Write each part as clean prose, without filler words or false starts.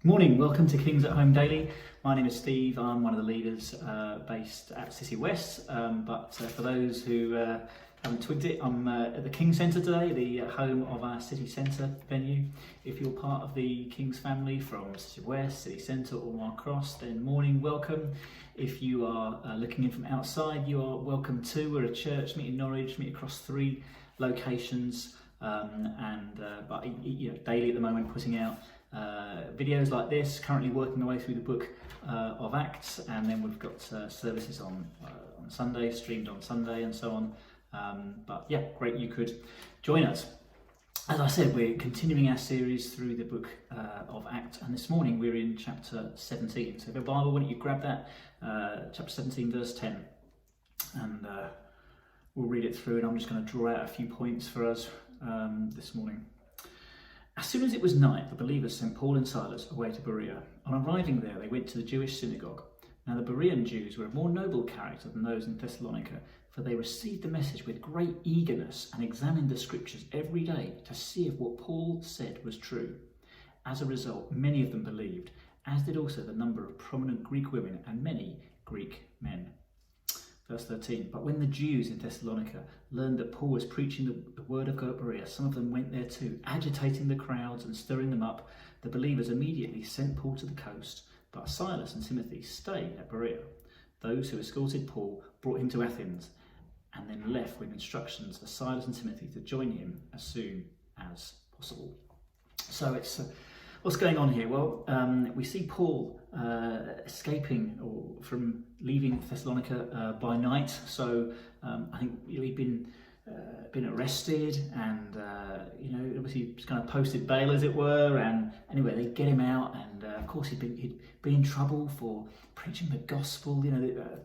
Morning, welcome to Kings at Home Daily. My name is Steve. I'm one of the leaders based at City West, but for those who haven't twigged it, I'm at the Kings Centre today, the home of our City Centre venue. If you're part of the Kings family from City West, City Centre or Mark Cross, then morning, welcome. If you are looking in from outside, you are welcome too. We're a church, meet in Norwich, meet across 3 locations, but daily at the moment putting out videos like this, currently working my way through the book of Acts, and then we've got services on Sunday, streamed on Sunday and so on. But yeah, great you could join us. As I said, we're continuing our series through the book of Acts, and this morning we're in chapter 17. So if you have a Bible, why don't you grab that, chapter 17 verse 10, and we'll read it through, and I'm just going to draw out a few points for us this morning. As soon as it was night, the believers sent Paul and Silas away to Berea. On arriving there, they went to the Jewish synagogue. Now the Berean Jews were of more noble character than those in Thessalonica, for they received the message with great eagerness and examined the scriptures every day to see if what Paul said was true. As a result, many of them believed, as did also the number of prominent Greek women and many Greek men. Verse 13, but when the Jews in Thessalonica learned that Paul was preaching the word of God at Berea, some of them went there too, agitating the crowds and stirring them up. The believers immediately sent Paul to the coast, but Silas and Timothy stayed at Berea. Those who escorted Paul brought him to Athens and then left with instructions for Silas and Timothy to join him as soon as possible. So it's what's going on here? Well, we see Paul escaping from leaving Thessalonica by night. So I think he'd been arrested, and obviously he's kind of posted bail, as it were. And anyway, they get him out, and of course he'd been in trouble for preaching the gospel.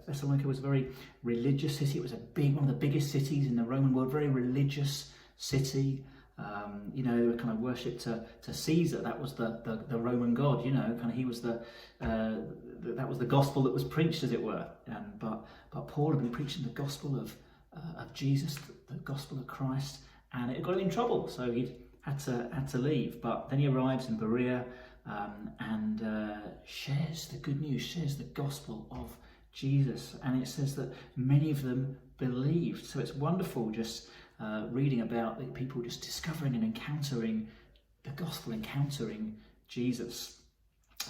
Thessalonica was a very religious city. It was one of the biggest cities in the Roman world, very religious city. They were kind of worshipped to Caesar. That was the Roman god. He was that was the gospel that was preached, as it were. But Paul had been preaching the gospel of Jesus, the gospel of Christ, and it got him in trouble. So he had to leave. But then he arrives in Berea and shares the good news, shares the gospel of Jesus, and it says that many of them believed. So it's wonderful just reading about the people just discovering and encountering the gospel, encountering Jesus.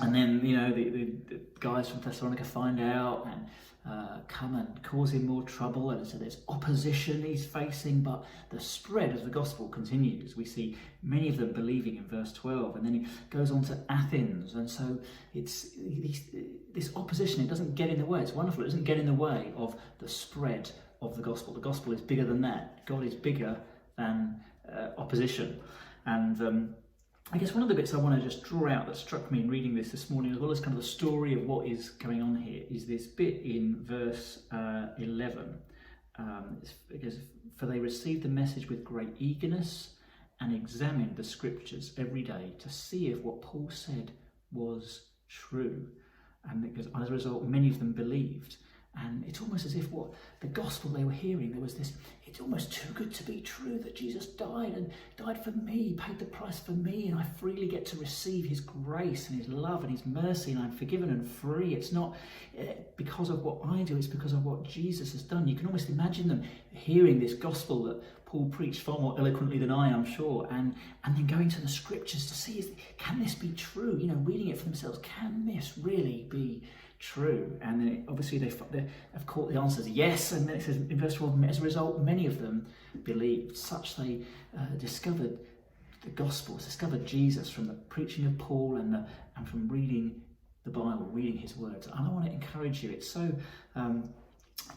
And then, the guys from Thessalonica find out and come and cause him more trouble. And so there's opposition he's facing, but the spread of the gospel continues. We see many of them believing in verse 12. And then he goes on to Athens. And so it's this opposition, it doesn't get in the way. It's wonderful. It doesn't get in the way of the spread of the gospel. The gospel is bigger than that. God is bigger than opposition. And I guess one of the bits I want to just draw out that struck me in reading this morning, as well as kind of the story of what is going on here, is this bit in verse 11. Because for they received the message with great eagerness and examined the scriptures every day to see if what Paul said was true. And because as a result, many of them believed. And it's almost as if what the gospel they were hearing, there was this, it's almost too good to be true that Jesus died for me, paid the price for me, and I freely get to receive his grace and his love and his mercy, and I'm forgiven and free. It's not because of what I do, it's because of what Jesus has done. You can almost imagine them hearing this gospel that Paul preached far more eloquently than I am sure, and then going to the scriptures to see, can this be true? Reading it for themselves, can this really be true? And then obviously they've caught the answers yes, and then it says in verse 12, as a result many of them believed. Such they discovered the gospel, discovered Jesus from the preaching of Paul and from reading the Bible, reading his words. And I want to encourage you, it's so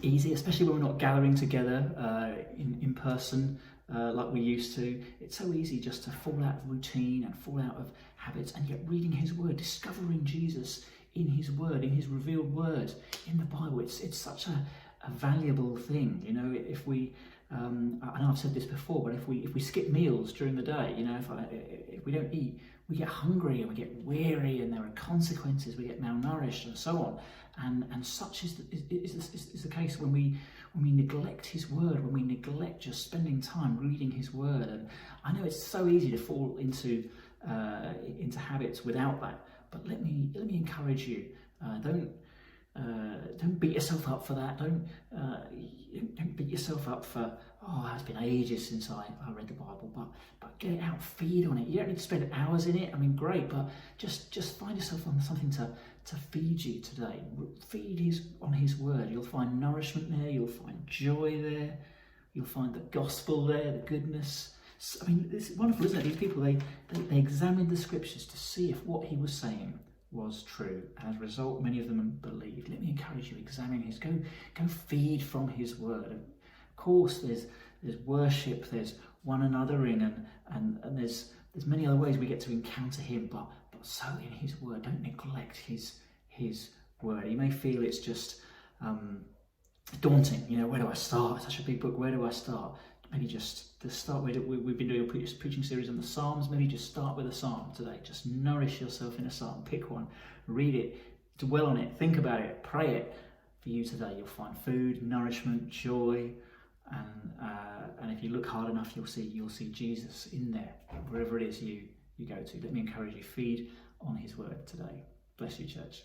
easy, especially when we're not gathering together in person like we used to. It's so easy just to fall out of routine and fall out of habits, and yet reading his word, discovering Jesus in his word, in his revealed word, in the Bible, it's such a valuable thing. If we, I know I've said this before, but if we skip meals during the day, if we don't eat, we get hungry and we get weary, and there are consequences. We get malnourished and so on. And such is the case when we neglect his word, when we neglect just spending time reading his word. And I know it's so easy to fall into habits without that. But let me encourage you. Don't beat yourself up for that. Don't beat yourself up for, oh, it's been ages since I read the Bible. But get it out, feed on it. You don't need to spend hours in it. I mean, great, but just find yourself on something to feed you today. Feed on His Word. You'll find nourishment there. You'll find joy there. You'll find the gospel there, the goodness. I mean, it's wonderful, isn't it? These people, they examined the scriptures to see if what he was saying was true. And as a result, many of them believed. Let me encourage you, examine his, go feed from his word. Of course, there's worship, there's one anothering, and there's many other ways we get to encounter him, but so in his word. Don't neglect his word. You may feel it's just daunting. Where do I start? It's such a big book. Where do I start? Maybe just to start with, we've been doing a preaching series on the Psalms. Maybe just start with a psalm today. Just nourish yourself in a psalm. Pick one, read it, dwell on it, think about it, pray it. For you today, you'll find food, nourishment, joy, and if you look hard enough, you'll see Jesus in there, wherever it is you go to. Let me encourage you, feed on his word today. Bless you, church.